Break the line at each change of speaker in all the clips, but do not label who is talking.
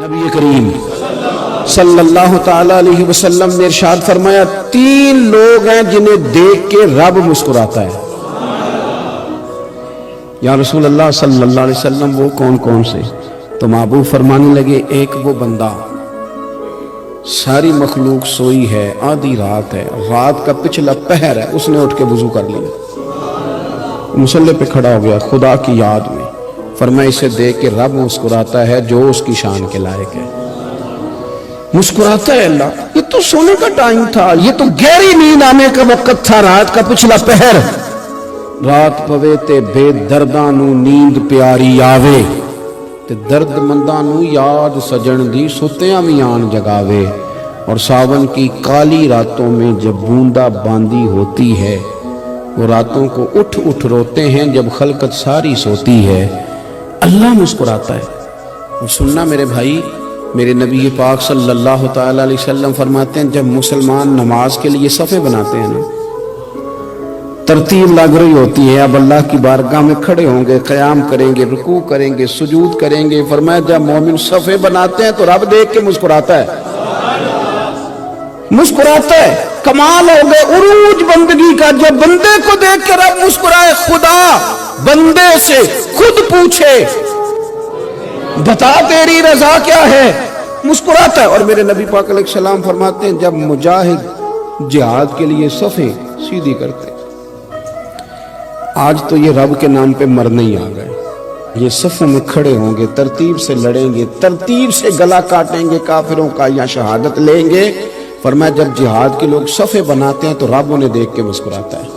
نبی کریم صلی اللہ تعالی علیہ وسلم نے ارشاد فرمایا، تین لوگ ہیں جنہیں دیکھ کے رب مسکراتا ہے۔ یا رسول اللہ صلی اللہ علیہ وسلم وہ کون کون سے؟ تو محبوب فرمانے لگے، ایک وہ بندہ ساری مخلوق سوئی ہے، آدھی رات ہے، رات کا پچھلا پہر ہے، اس نے اٹھ کے وضو کر لیا، مصلی پہ کھڑا ہو گیا خدا کی یاد میں، فرمایا اسے دیکھ کے رب مسکراتا ہے جو اس کی شان کے لائق ہے۔ مسکراتا ہے اللہ، یہ تو سونے کا ٹائم تھا، یہ تو گہری نیند آنے کا وقت تھا، رات کا پچھلا پہر، رات پوے تے بے درداں نو نیند پیاری آوے تے درد منداں نو یاد سجن دی ستیاں وی آن جگاوے، اور ساون کی کالی راتوں میں جب بوندا باندی ہوتی ہے، وہ راتوں کو اٹھ اٹھ روتے ہیں جب خلقت ساری سوتی ہے، اللہ مسکراتا ہے۔ اور سننا میرے بھائی، میرے نبی پاک صلی اللہ تعالی علیہ وسلم فرماتے ہیں، جب مسلمان نماز کے لیے صفیں بناتے ہیں نا، ترتیب لگ رہی ہوتی ہے، اب اللہ کی بارگاہ میں کھڑے ہوں گے، قیام کریں گے، رکوع کریں گے، سجود کریں گے، فرمایا جب مومن صفیں بناتے ہیں تو رب دیکھ کے مسکراتا ہے، مسکراتا ہے۔ کمال ہو گئے عروج بندگی کا، جب بندے کو دیکھ کے رب مسکرائے، خدا بندے سے خود پوچھے بتا تیری رضا کیا ہے، مسکراتا ہے۔ اور میرے نبی پاک علیہ السلام فرماتے ہیں، جب مجاہد جہاد کے لیے صفیں سیدھی کرتے، آج تو یہ رب کے نام پہ مرنے ہی آ گئے، یہ صفوں میں کھڑے ہوں گے، ترتیب سے لڑیں گے، ترتیب سے گلا کاٹیں گے کافروں کا یا شہادت لیں گے۔ فرمایا جب جہاد کے لوگ صفیں بناتے ہیں تو رب انہیں دیکھ کے مسکراتا ہے۔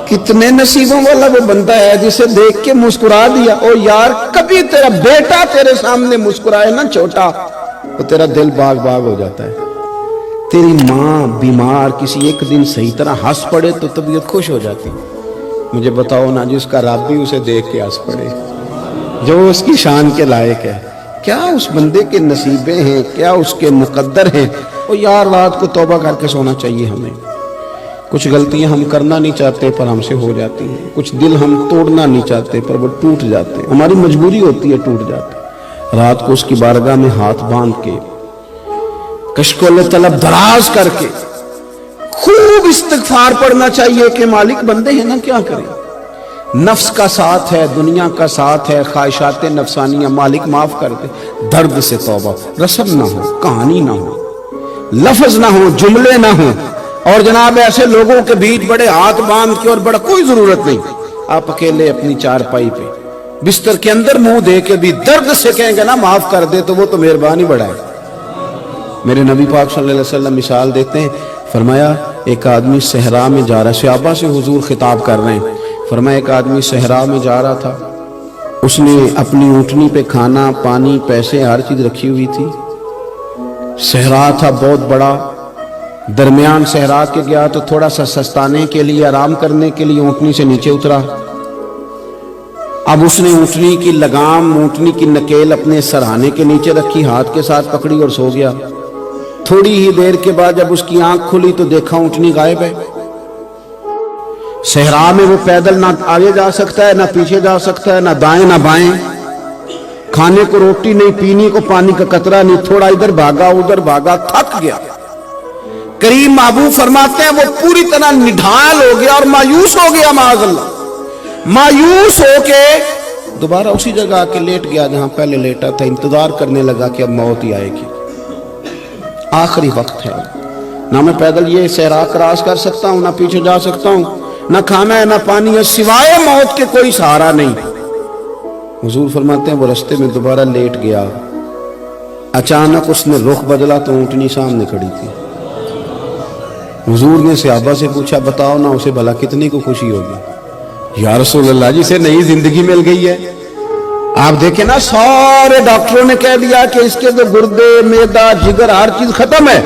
کتنے نصیبوں والا وہ بندہ ہے جسے دیکھ کے مسکرا دیا۔ او یار، کبھی تیرا بیٹا تیرے سامنے مسکرائے نا چھوٹا، تو تیرا دل باغ باغ ہو جاتا ہے۔ تیری ماں بیمار کسی ایک دن صحیح طرح ہنس پڑے تو طبیعت خوش ہو جاتی۔ مجھے بتاؤ نا، جس کا رب بھی اسے دیکھ کے ہنس پڑے، جو اس کی شان کے لائق ہے، کیا اس بندے کے نصیبیں ہیں، کیا اس کے مقدر ہیں۔ او یار، رات کو توبہ کر کے سونا چاہیے ہمیں۔ کچھ غلطیاں ہم کرنا نہیں چاہتے پر ہم سے ہو جاتی ہیں، کچھ دل ہم توڑنا نہیں چاہتے پر وہ ٹوٹ جاتے ہیں، ہماری مجبوری ہوتی ہے ٹوٹ جاتے۔ رات کو اس کی بارگاہ میں ہاتھ باندھ کے، کشکول طلب دراز کر کے خوب استغفار پڑھنا چاہیے کہ مالک بندے ہیں نا، کیا کریں، نفس کا ساتھ ہے، دنیا کا ساتھ ہے، خواہشات نفسانیہ، مالک معاف کر دے۔ درد سے توبہ، رسم نہ ہو، کہانی نہ ہو، لفظ نہ ہو، جملے نہ ہو، اور جناب ایسے لوگوں کے بیچ بڑے ہاتھ باندھ کے اور بڑا کوئی ضرورت نہیں، آپ اکیلے اپنی چارپائی پہ بستر کے اندر منہ دے کے بھی درد سے کہیں گے نا معاف کر دے، تو وہ تو مہربانی بڑا ہے۔ میرے نبی پاک صلی اللہ علیہ وسلم مثال دیتے ہیں، فرمایا ایک آدمی صحرا میں جا رہا، صحابہ سے حضور خطاب کر رہے ہیں، فرمایا ایک آدمی صحرا میں جا رہا تھا، اس نے اپنی اونٹنی پہ کھانا، پانی، پیسے، ہر چیز رکھی ہوئی تھی، صحرا تھا بہت بڑا، درمیان صحرا کے گیا تو تھوڑا سا سستانے کے لیے، آرام کرنے کے لیے اونٹنی سے نیچے اترا۔ اب اس نے اونٹنی کی لگام، اونٹنی کی نکیل اپنے سرہانے کے نیچے رکھی، ہاتھ کے ساتھ پکڑی اور سو گیا۔ تھوڑی ہی دیر کے بعد جب اس کی آنکھ کھلی تو دیکھا اونٹنی غائب ہے۔ صحرا میں وہ پیدل نہ آگے جا سکتا ہے، نہ پیچھے جا سکتا ہے، نہ دائیں نہ بائیں، کھانے کو روٹی نہیں، پینے کو پانی کا قطرہ نہیں، تھوڑا ادھر بھاگا ادھر بھاگا، تھک گیا۔ کریم محبوب فرماتے ہیں وہ پوری طرح نڈھال ہو گیا اور مایوس ہو گیا، معاذ اللہ، مایوس ہو کے دوبارہ اسی جگہ آ کے لیٹ گیا جہاں پہلے لیٹا تھا، انتظار کرنے لگا کہ اب موت ہی آئے گی، آخری وقت ہے، نہ میں پیدل یہ صحرا کراس کر سکتا ہوں، نہ پیچھے جا سکتا ہوں، نہ کھانا ہے نہ پانی ہے، سوائے موت کے کوئی سہارا نہیں۔ حضور فرماتے ہیں وہ رستے میں دوبارہ لیٹ گیا، اچانک اس نے رخ بدلا تو اونٹنی سامنے کھڑی تھی۔ حضور نے صحابہ سے پوچھا، بتاؤ نا اسے بھلا کتنی کو خوشی ہوگی؟ یا رسول اللہ، جسے نئی زندگی مل گئی ہے۔ آپ دیکھیں نا، سارے ڈاکٹروں نے کہہ دیا کہ اس کے تو گردے، معدہ، جگر، ہر چیز ختم ہے،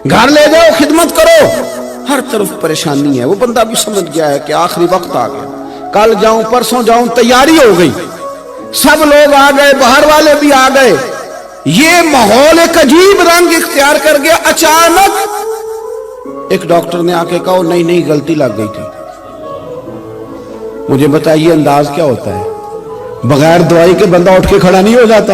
گھر لے جاؤ، خدمت کرو، ہر طرف پریشانی ہے۔ وہ بندہ بھی سمجھ گیا ہے کہ آخری وقت آ گیا، کل جاؤں پرسوں جاؤں، تیاری ہو گئی، سب لوگ آ گئے، باہر والے بھی آ گئے، یہ ماحول ایک عجیب رنگ اختیار کر گیا۔ اچانک ایک ڈاکٹر نے آ کے کہا نہیں نہیں، غلطی لگ گئی تھی۔ مجھے بتائیے انداز کیا ہوتا ہے؟ بغیر دوائی کے بندہ اٹھ کے کھڑا نہیں ہو جاتا،